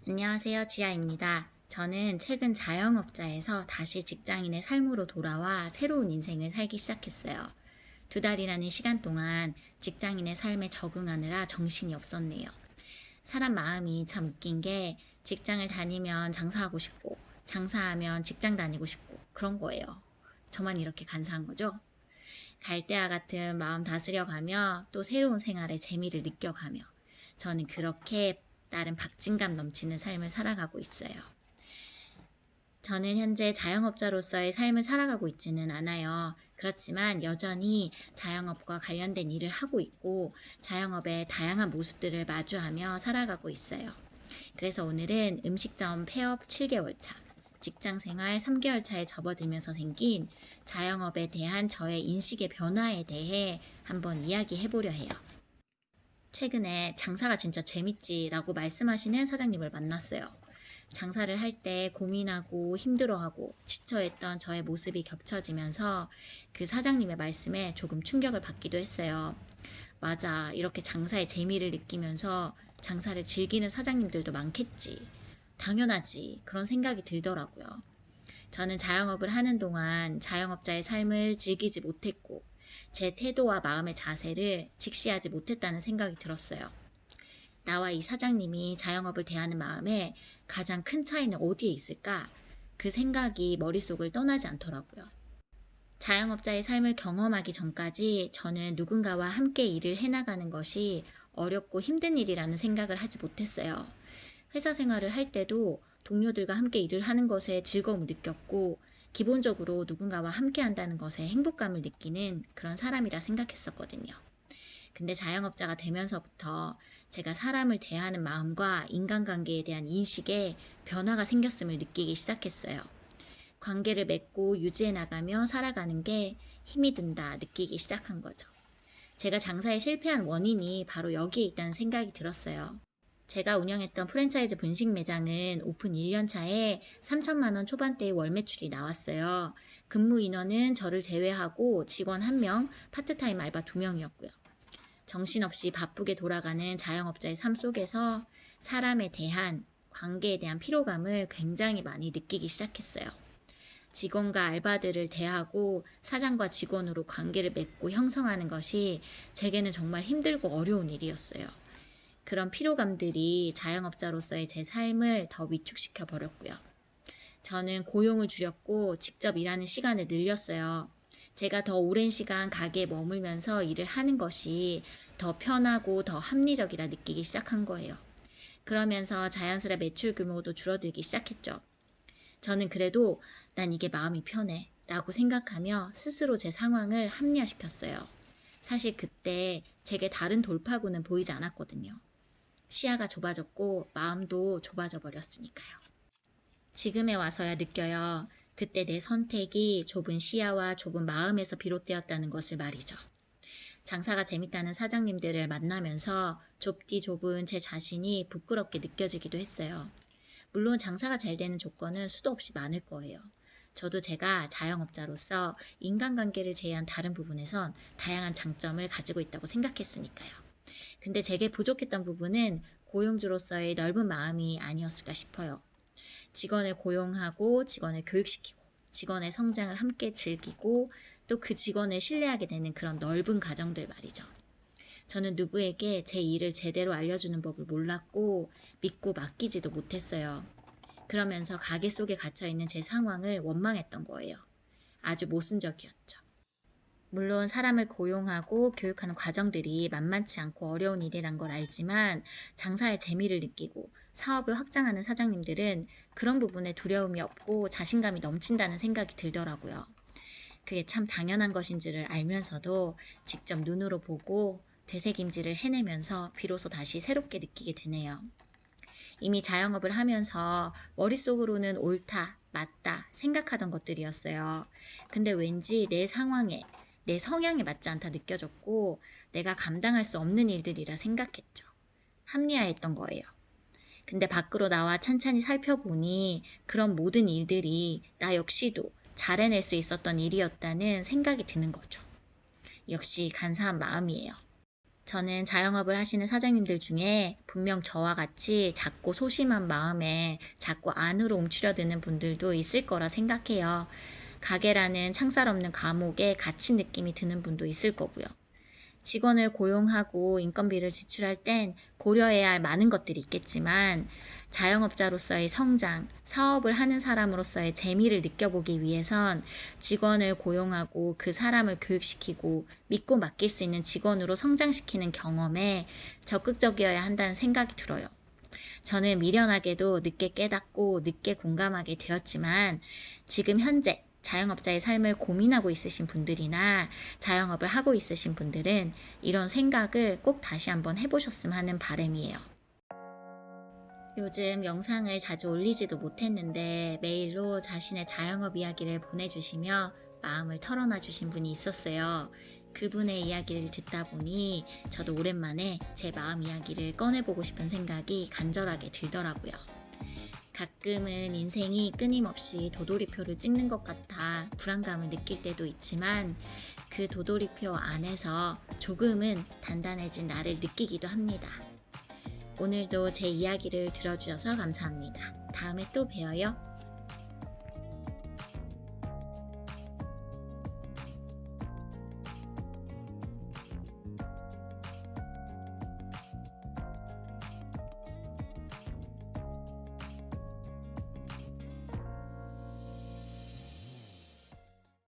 안녕하세요. 지아입니다. 저는 최근 자영업자에서 다시 직장인의 삶으로 돌아와 새로운 인생을 살기 시작했어요. 2달이라는 시간 동안 직장인의 삶에 적응하느라 정신이 없었네요. 사람 마음이 참 웃긴 게 직장을 다니면 장사하고 싶고, 장사하면 직장 다니고 싶고, 그런 거예요. 저만 이렇게 간사한 거죠? 갈대와 같은 마음 다스려가며 또 새로운 생활의 재미를 느껴가며 저는 그렇게 나름 박진감 넘치는 삶을 살아가고 있어요. 저는 현재 자영업자로서의 삶을 살아가고 있지는 않아요. 그렇지만 여전히 자영업과 관련된 일을 하고 있고 자영업의 다양한 모습들을 마주하며 살아가고 있어요. 그래서 오늘은 음식점 폐업 7개월 차, 직장생활 3개월 차에 접어들면서 생긴 자영업에 대한 저의 인식의 변화에 대해 한번 이야기해보려 해요. 최근에 장사가 진짜 재밌지라고 말씀하시는 사장님을 만났어요. 장사를 할 때 고민하고 힘들어하고 지쳐했던 저의 모습이 겹쳐지면서 그 사장님의 말씀에 조금 충격을 받기도 했어요. 맞아, 이렇게 장사의 재미를 느끼면서 장사를 즐기는 사장님들도 많겠지. 당연하지. 그런 생각이 들더라고요. 저는 자영업을 하는 동안 자영업자의 삶을 즐기지 못했고, 제 태도와 마음의 자세를 직시하지 못했다는 생각이 들었어요. 나와 이 사장님이 자영업을 대하는 마음에 가장 큰 차이는 어디에 있을까? 그 생각이 머릿속을 떠나지 않더라고요. 자영업자의 삶을 경험하기 전까지 저는 누군가와 함께 일을 해나가는 것이 어렵고 힘든 일이라는 생각을 하지 못했어요. 회사 생활을 할 때도 동료들과 함께 일을 하는 것에 즐거움을 느꼈고, 기본적으로 누군가와 함께 한다는 것에 행복감을 느끼는 그런 사람이라 생각했었거든요. 근데 자영업자가 되면서부터 제가 사람을 대하는 마음과 인간관계에 대한 인식에 변화가 생겼음을 느끼기 시작했어요. 관계를 맺고 유지해 나가며 살아가는 게 힘이 든다 느끼기 시작한 거죠. 제가 장사에 실패한 원인이 바로 여기에 있다는 생각이 들었어요. 제가 운영했던 프랜차이즈 분식 매장은 오픈 1년 차에 3천만 원 초반대의 월 매출이 나왔어요. 근무 인원은 저를 제외하고 직원 1명, 파트타임 알바 2명이었고요. 정신없이 바쁘게 돌아가는 자영업자의 삶 속에서 사람에 대한 관계에 대한 피로감을 굉장히 많이 느끼기 시작했어요. 직원과 알바들을 대하고 사장과 직원으로 관계를 맺고 형성하는 것이 제게는 정말 힘들고 어려운 일이었어요. 그런 피로감들이 자영업자로서의 제 삶을 더 위축시켜 버렸고요. 저는 고용을 줄였고 직접 일하는 시간을 늘렸어요. 제가 더 오랜 시간 가게에 머물면서 일을 하는 것이 더 편하고 더 합리적이라 느끼기 시작한 거예요. 그러면서 자연스레 매출 규모도 줄어들기 시작했죠. 저는 그래도 난 이게 마음이 편해 라고 생각하며 스스로 제 상황을 합리화시켰어요. 사실 그때 제게 다른 돌파구는 보이지 않았거든요. 시야가 좁아졌고 마음도 좁아져 버렸으니까요. 지금에 와서야 느껴요. 그때 내 선택이 좁은 시야와 좁은 마음에서 비롯되었다는 것을 말이죠. 장사가 재밌다는 사장님들을 만나면서 좁디 좁은 제 자신이 부끄럽게 느껴지기도 했어요. 물론 장사가 잘 되는 조건은 수도 없이 많을 거예요. 저도 제가 자영업자로서 인간관계를 제외한 다른 부분에선 다양한 장점을 가지고 있다고 생각했으니까요. 근데 제게 부족했던 부분은 고용주로서의 넓은 마음이 아니었을까 싶어요. 직원을 고용하고 직원을 교육시키고 직원의 성장을 함께 즐기고 또 그 직원을 신뢰하게 되는 그런 넓은 과정들 말이죠. 저는 누구에게 제 일을 제대로 알려주는 법을 몰랐고 믿고 맡기지도 못했어요. 그러면서 가게 속에 갇혀있는 제 상황을 원망했던 거예요. 아주 모순적이었죠. 물론 사람을 고용하고 교육하는 과정들이 만만치 않고 어려운 일이란 걸 알지만 장사의 재미를 느끼고 사업을 확장하는 사장님들은 그런 부분에 두려움이 없고 자신감이 넘친다는 생각이 들더라고요. 그게 참 당연한 것인지를 알면서도 직접 눈으로 보고 되새김질을 해내면서 비로소 다시 새롭게 느끼게 되네요. 이미 자영업을 하면서 머릿속으로는 옳다, 맞다 생각하던 것들이었어요. 근데 왠지 내 상황에, 내 성향에 맞지 않다 느껴졌고 내가 감당할 수 없는 일들이라 생각했죠. 합리화했던 거예요. 근데 밖으로 나와 찬찬히 살펴보니 그런 모든 일들이 나 역시도 잘 해낼 수 있었던 일이었다는 생각이 드는 거죠. 역시 간사한 마음이에요. 저는 자영업을 하시는 사장님들 중에 분명 저와 같이 작고 소심한 마음에 자꾸 안으로 움츠려드는 분들도 있을 거라 생각해요. 가게라는 창살 없는 감옥에 갇힌 느낌이 드는 분도 있을 거고요. 직원을 고용하고 인건비를 지출할 땐 고려해야 할 많은 것들이 있겠지만 자영업자로서의 성장, 사업을 하는 사람으로서의 재미를 느껴보기 위해선 직원을 고용하고 그 사람을 교육시키고 믿고 맡길 수 있는 직원으로 성장시키는 경험에 적극적이어야 한다는 생각이 들어요. 저는 미련하게도 늦게 깨닫고 늦게 공감하게 되었지만 지금 현재 자영업자의 삶을 고민하고 있으신 분들이나 자영업을 하고 있으신 분들은 이런 생각을 꼭 다시 한번 해보셨으면 하는 바람이에요. 요즘 영상을 자주 올리지도 못했는데 메일로 자신의 자영업 이야기를 보내주시며 마음을 털어놔 주신 분이 있었어요. 그분의 이야기를 듣다 보니 저도 오랜만에 제 마음 이야기를 꺼내보고 싶은 생각이 간절하게 들더라고요. 가끔은 인생이 끊임없이 도돌이표를 찍는 것 같아 불안감을 느낄 때도 있지만 그 도돌이표 안에서 조금은 단단해진 나를 느끼기도 합니다. 오늘도 제 이야기를 들어주셔서 감사합니다. 다음에 또 봬요.